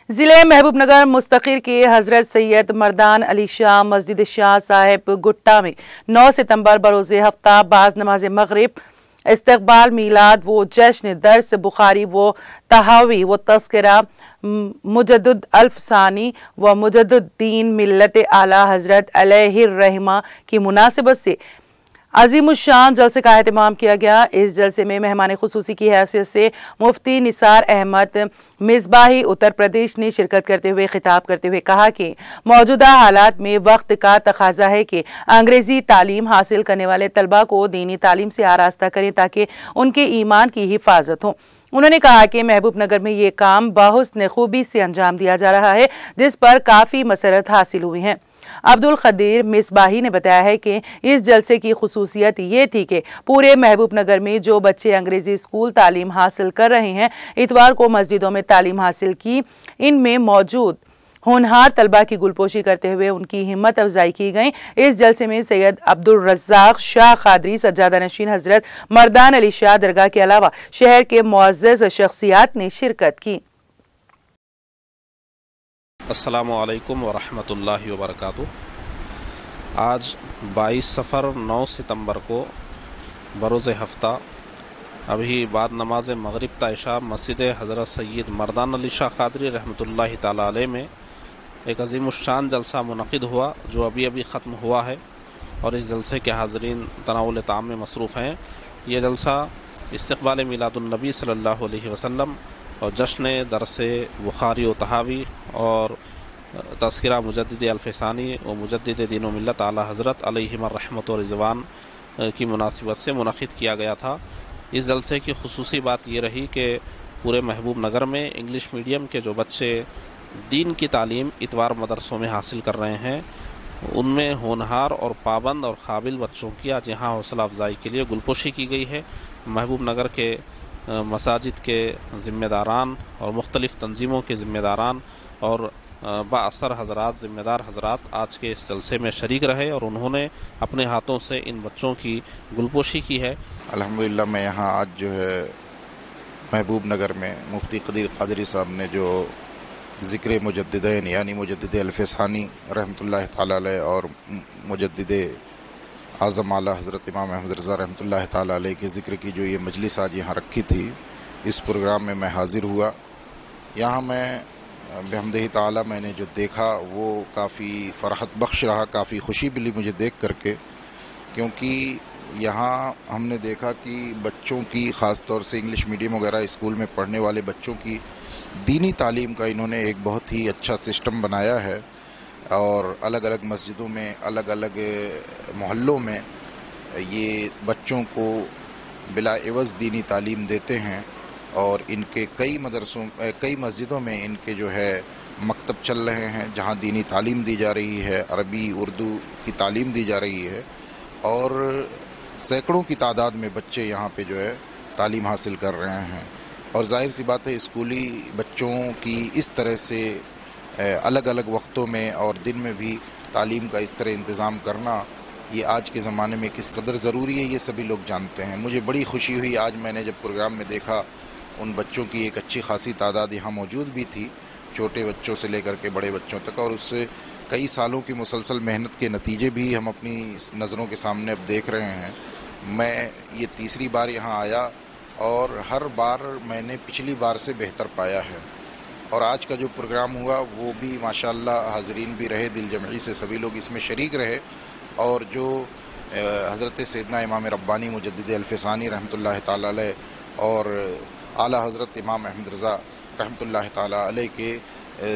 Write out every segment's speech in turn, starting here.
ضلع محبوب نگر مستقر کے حضرت سید مردان علی شاہ مسجد شاہ صاحب گٹا میں 9 ستمبر بروز ہفتہ بعد نماز مغرب استقبال میلاد و جشن درس بخاری و تحاوی و تذکرہ مجدد الف ثانی و مجدد دین ملت اعلی حضرت علیہ الرحمہ کی مناسبت سے عظیم الشان جلسے کا اہتمام کیا گیا۔ اس جلسے میں مہمان خصوصی کی حیثیت سے مفتی نثار احمد مصباحی اتر پردیش نے شرکت کرتے ہوئے خطاب کرتے ہوئے کہا کہ موجودہ حالات میں وقت کا تقاضا ہے کہ انگریزی تعلیم حاصل کرنے والے طلبہ کو دینی تعلیم سے آراستہ کریں تاکہ ان کے ایمان کی حفاظت ہو۔ انہوں نے کہا کہ محبوب نگر میں یہ کام بحسن خوبی سے انجام دیا جا رہا ہے جس پر کافی مسرت حاصل ہوئی ہیں۔ عبدالقدیر مصباحی نے بتایا ہے کہ اس جلسے کی خصوصیت یہ تھی کہ پورے محبوب نگر میں جو بچے انگریزی اسکول تعلیم حاصل کر رہے ہیں اتوار کو مسجدوں میں تعلیم حاصل کی، ان میں موجود ہونہار طلبہ کی گلپوشی کرتے ہوئے ان کی ہمت افزائی کی گئی۔ اس جلسے میں سید عبدالرزاق شاہ قادری سجادہ نشین حضرت مردان علی شاہ درگاہ کے علاوہ شہر کے معزز شخصیات نے شرکت کی۔ السلام علیکم ورحمۃ اللہ وبرکاتہ۔ آج 22 صفر 9 ستمبر کو بروز ہفتہ ابھی بعد نماز مغرب تا عشاء مسجد حضرت سید مردان علی شاہ قادری رحمۃ اللہ تعالی علیہ میں ایک عظیم الشان جلسہ منعقد ہوا جو ابھی ختم ہوا ہے، اور اس جلسے کے حاضرین تناول طعام میں مصروف ہیں۔ یہ جلسہ استقبال میلاد النبی صلی اللہ علیہ وسلم اور جشن درس بخاری و تحاوی اور تذکرہ مجدد الف ثانی و مجدد دین و ملت اعلی حضرت علیہم الرحمۃ و رضوان کی مناسبت سے منعقد کیا گیا تھا۔ اس جلسے کی خصوصی بات یہ رہی کہ پورے محبوب نگر میں انگلش میڈیم کے جو بچے دین کی تعلیم اتوار مدرسوں میں حاصل کر رہے ہیں ان میں ہونہار اور پابند اور قابل بچوں کی آج یہاں حوصلہ افزائی کے لیے گلپوشی کی گئی ہے۔ محبوب نگر کے مساجد کے ذمہ داران اور مختلف تنظیموں کے ذمہ داران اور با اثر حضرات ذمہ دار حضرات آج کے اس جلسے میں شریک رہے اور انہوں نے اپنے ہاتھوں سے ان بچوں کی گلپوشی کی ہے۔ الحمدللہ میں یہاں آج جو ہے محبوب نگر میں مفتی قدیر قادری صاحب نے جو ذکر مجددین یعنی مجدد الف ثانی رحمۃ اللہ تعالی علیہ اور مجدد اعظم اعلیٰ حضرت امام احمد رضا رحمۃ اللہ تعالی علیہ کے ذکر کی جو یہ مجلس آج یہاں رکھی تھی، اس پروگرام میں میں حاضر ہوا۔ یہاں میں بحمدہ تعالی میں نے جو دیکھا وہ کافی فرحت بخش رہا، کافی خوشی ملی مجھے دیکھ کر کے، کیونکہ یہاں ہم نے دیکھا کہ بچوں کی خاص طور سے انگلش میڈیم وغیرہ اسکول میں پڑھنے والے بچوں کی دینی تعلیم کا انہوں نے ایک بہت ہی اچھا سسٹم بنایا ہے، اور الگ الگ مسجدوں میں الگ الگ محلوں میں یہ بچوں کو بلا عوض دینی تعلیم دیتے ہیں، اور ان کے کئی مسجدوں میں ان کے جو ہے مکتب چل رہے ہیں جہاں دینی تعلیم دی جا رہی ہے، عربی اردو کی تعلیم دی جا رہی ہے، اور سینکڑوں کی تعداد میں بچے یہاں پہ جو ہے تعلیم حاصل کر رہے ہیں۔ اور ظاہر سی بات ہے اسکولی بچوں کی اس طرح سے الگ الگ وقتوں میں اور دن میں بھی تعلیم کا اس طرح انتظام کرنا یہ آج کے زمانے میں کس قدر ضروری ہے یہ سبھی لوگ جانتے ہیں۔ مجھے بڑی خوشی ہوئی آج میں نے جب پروگرام میں دیکھا ان بچوں کی ایک اچھی خاصی تعداد یہاں موجود بھی تھی، چھوٹے بچوں سے لے کر کے بڑے بچوں تک، اور اس سے کئی سالوں کی مسلسل محنت کے نتیجے بھی ہم اپنی نظروں کے سامنے اب دیکھ رہے ہیں۔ میں یہ تیسری بار یہاں آیا اور ہر بار میں نے پچھلی بار سے بہتر پایا ہے، اور آج کا جو پروگرام ہوا وہ بھی ماشاءاللہ حاضرین بھی رہے، دل جمعی سے سبھی لوگ اس میں شریک رہے، اور جو حضرت سیدنا امام ربانی مجدد الف ثانی رحمۃ اللہ تعالی علیہ اور اعلیٰ حضرت امام احمد رضا رحمۃ اللہ تعالی علیہ کے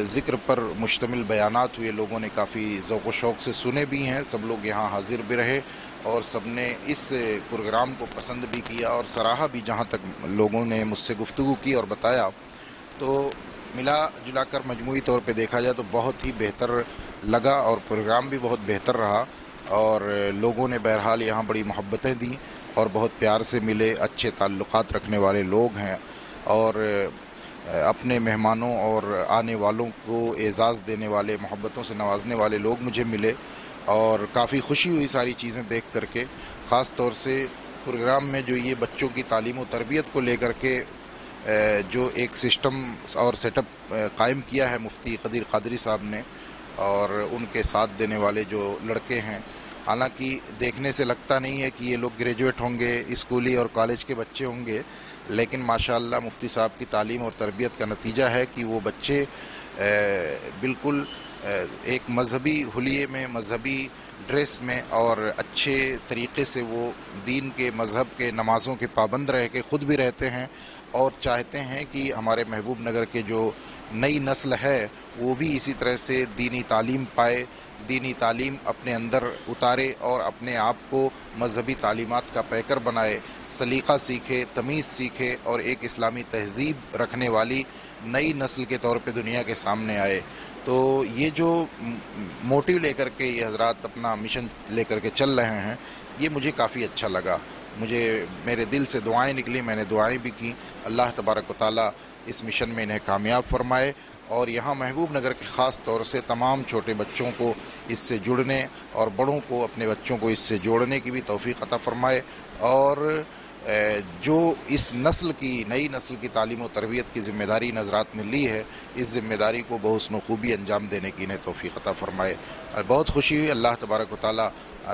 ذکر پر مشتمل بیانات ہوئے، لوگوں نے کافی ذوق و شوق سے سنے بھی ہیں، سب لوگ یہاں حاضر بھی رہے اور سب نے اس پروگرام کو پسند بھی کیا اور سراہا بھی۔ جہاں تک لوگوں نے مجھ سے گفتگو کی اور بتایا تو ملا جلا کر مجموعی طور پہ دیکھا جائے تو بہت ہی بہتر لگا، اور پروگرام بھی بہت بہتر رہا، اور لوگوں نے بہرحال یہاں بڑی محبتیں دیں اور بہت پیار سے ملے، اچھے تعلقات رکھنے والے لوگ ہیں، اور اپنے مہمانوں اور آنے والوں کو اعزاز دینے والے، محبتوں سے نوازنے والے لوگ مجھے ملے، اور کافی خوشی ہوئی ساری چیزیں دیکھ کر کے۔ خاص طور سے پروگرام میں جو یہ بچوں کی تعلیم و تربیت کو لے کر کے جو ایک سسٹم اور سیٹ اپ قائم کیا ہے مفتی قدیر قادری صاحب نے اور ان کے ساتھ دینے والے جو لڑکے ہیں، حالانکہ دیکھنے سے لگتا نہیں ہے کہ یہ لوگ گریجویٹ ہوں گے، اسکولی اور کالج کے بچے ہوں گے، لیکن ماشاءاللہ مفتی صاحب کی تعلیم اور تربیت کا نتیجہ ہے کہ وہ بچے بالکل ایک مذہبی حلیے میں، مذہبی ڈریس میں اور اچھے طریقے سے وہ دین کے، مذہب کے، نمازوں کے پابند رہ کے خود بھی رہتے ہیں اور چاہتے ہیں کہ ہمارے محبوب نگر کے جو نئی نسل ہے وہ بھی اسی طرح سے دینی تعلیم پائے، دینی تعلیم اپنے اندر اتارے اور اپنے آپ کو مذہبی تعلیمات کا پیکر بنائے، سلیقہ سیکھے، تمیز سیکھے اور ایک اسلامی تہذیب رکھنے والی نئی نسل کے طور پہ دنیا کے سامنے آئے۔ تو یہ جو موٹیو لے کر کے یہ حضرات اپنا مشن لے کر کے چل رہے ہیں، یہ مجھے کافی اچھا لگا، مجھے میرے دل سے دعائیں نکلی، میں نے دعائیں بھی کی، اللہ تبارک و تعالیٰ اس مشن میں انہیں کامیاب فرمائے اور یہاں محبوب نگر کے خاص طور سے تمام چھوٹے بچوں کو اس سے جڑنے اور بڑوں کو، اپنے بچوں کو اس سے جوڑنے کی بھی توفیق عطا فرمائے اور جو اس نسل کی، نئی نسل کی تعلیم و تربیت کی ذمہ داری حضرات نے لی ہے، اس ذمہ داری کو بحسن و خوبی انجام دینے کی انہیں توفیق عطا فرمائے۔ بہت خوشی ہوئی، اللہ تبارک و تعالیٰ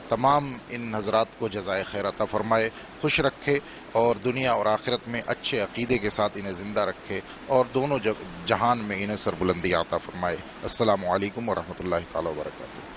تمام ان حضرات کو جزائے خیر عطا فرمائے، خوش رکھے اور دنیا اور آخرت میں اچھے عقیدے کے ساتھ انہیں زندہ رکھے اور دونوں جہان میں انہیں سربلندی عطا فرمائے۔ السلام علیکم ورحمۃ اللہ تعالیٰ وبرکاتہ۔